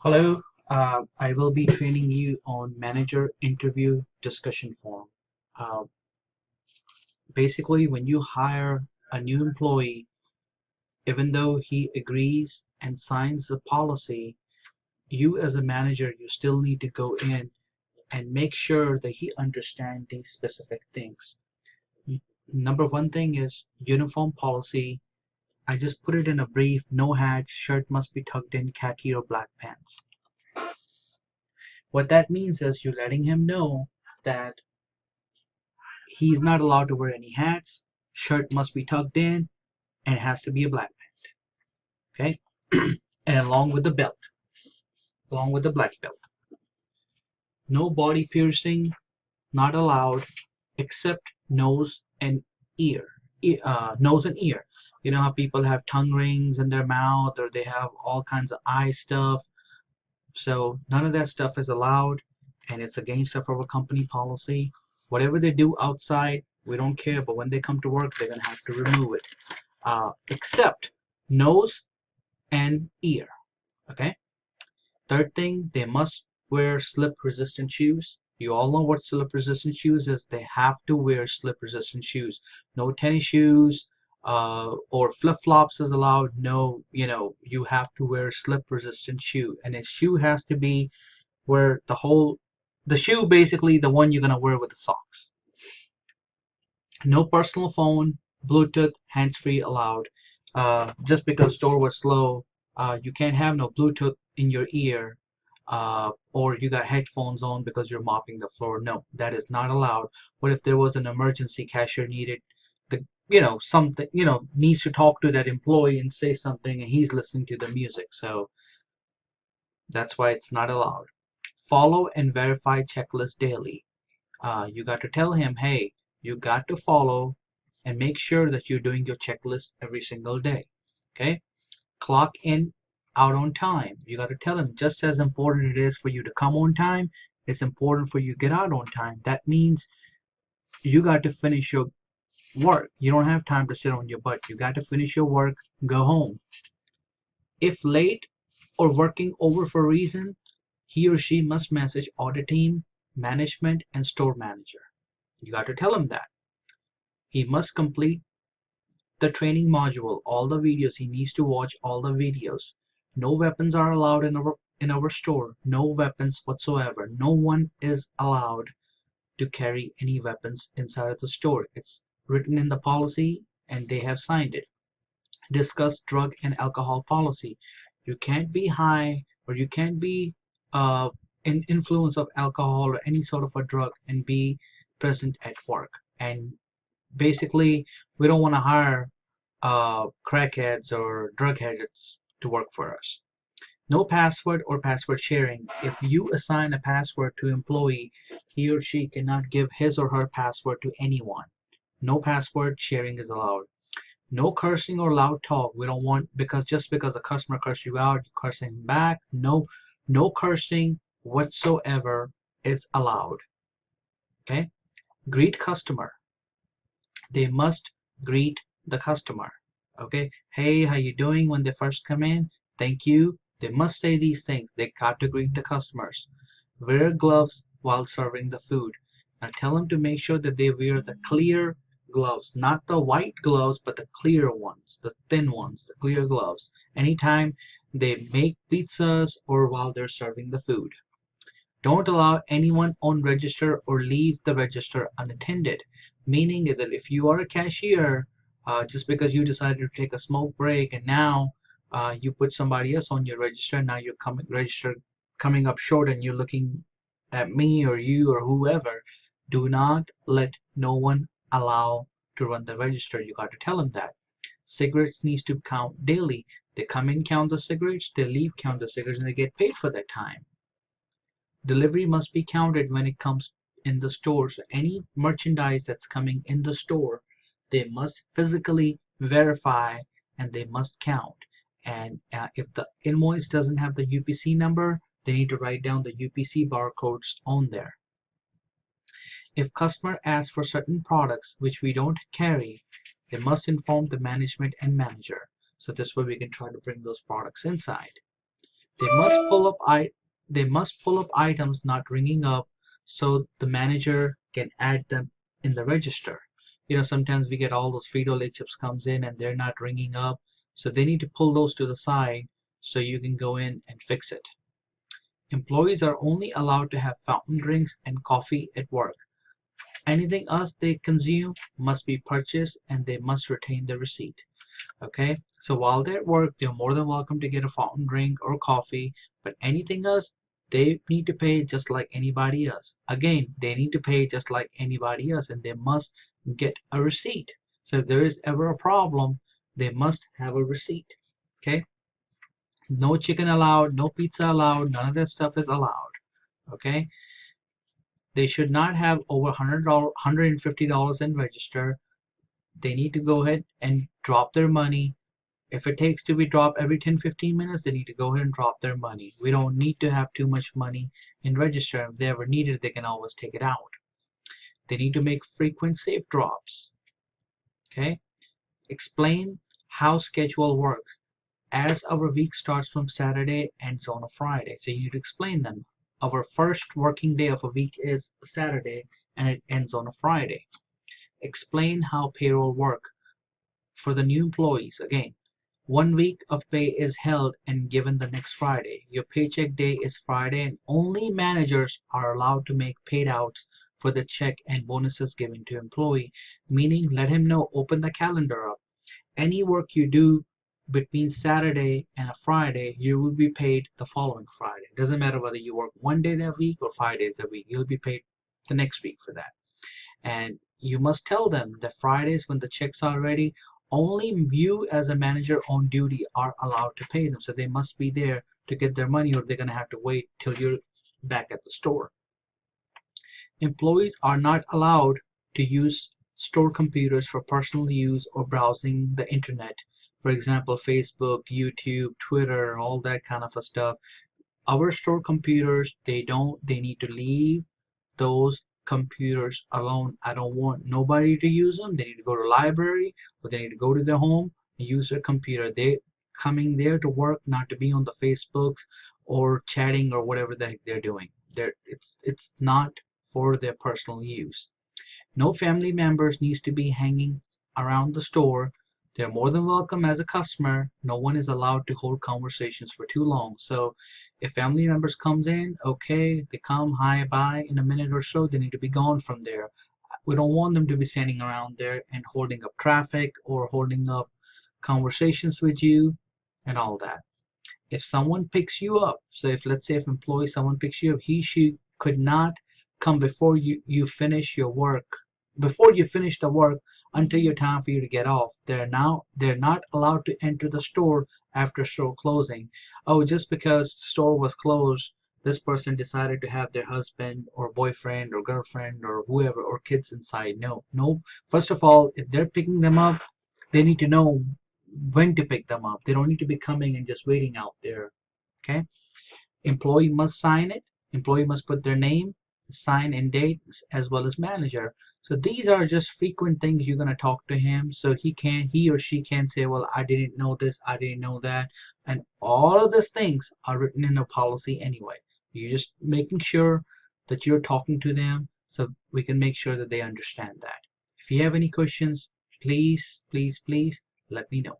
Hello, I will be training you on manager interview discussion form. Uh, Basically, when you hire a new employee, even though he agrees and signs the policy, you as a manager, you still need to go in and make sure that he understands these specific things. Number one thing is uniform policy. I just put it in a brief: no hats, shirt must be tucked in, khaki or black pants. What that means is you're letting him know that he's not allowed to wear any hats, shirt must be tucked in, and it has to be a black pant, okay? And along with the belt, along with the black belt. No body piercing, not allowed, except nose and ear. Nose and ear. You know how people have tongue rings in their mouth or they have all kinds of eye stuff. So none of that stuff is allowed, and it's against our company policy. Whatever they do outside, we don't care, but when they come to work, they're gonna have to remove it. Except nose and ear. Okay. Third thing, they must wear slip-resistant shoes. You all know what slip-resistant shoes is. They have to wear slip-resistant shoes. No tennis shoes or flip-flops is allowed. No, you have to wear slip-resistant shoe, and a shoe has to be where the shoe basically the one you're gonna wear with the socks. No personal phone, Bluetooth, hands-free allowed. Just because store was slow, you can't have no Bluetooth in your ear, or you got headphones on because you're mopping the floor. No, that is not allowed. What if there was an emergency, cashier needed something, needs to talk to that employee and say something, and he's listening to the music. So that's why it's not allowed. Follow and verify checklist daily. You got to tell him, hey, you got to follow and make sure that you're doing your checklist every single day. Okay? Clock in, out on time. You got to tell him just as important it is for you to come on time, it's important for you to get out on time. That means you got to finish your work. You don't have time to sit on your butt. You got to finish your work, go home. If late or working over for a reason, he or she must message audit team, management, and store manager. You got to tell him that. He must complete the training module, all the videos. He needs to watch all the videos. No weapons are allowed in our store. No weapons whatsoever. No one is allowed to carry any weapons inside of the store. It's written in the policy and they have signed it. Discuss drug and alcohol policy. You can't be high or you can't be in influence of alcohol or any sort of a drug and be present at work. And basically, we don't want to hire crackheads or drug heads to work for us. No password or password sharing. If you assign a password to employee, he or she cannot give his or her password to anyone. No password sharing is allowed. No cursing or loud talk. We don't want, because just because a customer curses you out, you cursing back. No cursing whatsoever is allowed. Okay? Greet customer. They must greet the customer. Okay? Hey, how you doing when they first come in? Thank you. They must say these things. They got to greet the customers. Wear gloves while serving the food. Now tell them to make sure that they wear the clear gloves, not the white gloves, but the clear ones, the thin ones, the clear gloves. Anytime they make pizzas or while they're serving the food. Don't allow anyone on register or leave the register unattended, meaning that if you are a cashier, just because you decided to take a smoke break and now you put somebody else on your register, now your register coming up short and you're looking at me or you or whoever, do not let no one allow to run the register. You got to tell them that. Cigarettes needs to count daily. They come in, count the cigarettes, they leave, count the cigarettes, and they get paid for that time. Delivery must be counted when it comes in the store. So any merchandise that's coming in the store, they must physically verify and they must count. And if the invoice doesn't have the UPC number, they need to write down the UPC barcodes on there. If customer asks for certain products which we don't carry, they must inform the management and manager. So this way we can try to bring those products inside. They must pull up items not ringing up so the manager can add them in the register. Sometimes we get all those Frito-Lay chips comes in and they're not ringing up, so they need to pull those to the side so you can go in and fix it. Employees are only allowed to have fountain drinks and coffee at work. Anything else they consume must be purchased and they must retain the receipt. Okay, so while they're at work, they're more than welcome to get a fountain drink or coffee, but anything else, they need to pay just like anybody else. Again, they need to pay just like anybody else, and they must get a receipt. So if there is ever a problem, they must have a receipt. Okay, no chicken allowed, no pizza allowed, none of that stuff is allowed. Okay, they should not have over $150 in register. They need to go ahead and drop their money. If it takes to be dropped every 10-15 minutes, they need to go ahead and drop their money. We don't need to have too much money in register. If they ever need it, they can always take it out. They need to make frequent safe drops. Okay? Explain how schedule works. As our week starts from Saturday, ends on a Friday. So you need to explain them. Our first working day of a week is Saturday and it ends on a Friday. Explain how payroll work for the new employees. Again, 1 week of pay is held and given the next Friday. Your paycheck day is Friday and only managers are allowed to make paid outs for the check and bonuses given to employee, meaning let him know, open the calendar up. Any work you do between Saturday and a Friday, you will be paid the following Friday. It doesn't matter whether you work 1 day that week or 5 days that week, you'll be paid the next week for that. And you must tell them that Fridays when the checks are ready, only you as a manager on duty are allowed to pay them. So they must be there to get their money or they're going to have to wait till you're back at the store. Employees are not allowed to use store computers for personal use or browsing the internet. For example, Facebook, YouTube, Twitter, all that kind of stuff. Our store computers, they need to leave those computers alone. I don't want nobody to use them. They need to go to the library or they need to go to their home and use their computer. They coming there to work, not to be on the Facebooks or chatting or whatever the heck they're doing. It's not for their personal use. No family members needs to be hanging around the store. They're more than welcome as a customer. No one is allowed to hold conversations for too long. So if family members comes in, okay, they come, hi, bye, in a minute or so, they need to be gone from there. We don't want them to be standing around there and holding up traffic or holding up conversations with you and all that. If someone picks you up, so if let's say if employee, someone picks you up, she could not come before you finish your work, before you finish the work until your time for you to get off. They're not allowed to enter the store after store closing. Oh, just because the store was closed, this person decided to have their husband or boyfriend or girlfriend or whoever or kids inside. No. First of all, if they're picking them up, they need to know when to pick them up. They don't need to be coming and just waiting out there. Okay? Employee must sign it. Employee must put their name, sign and date, as well as manager. So these are just frequent things you're going to talk to him so he or she can say, well, I didn't know this, I didn't know that. And all of these things are written in a policy anyway. You're just making sure that you're talking to them so we can make sure that they understand that. If you have any questions, please let me know.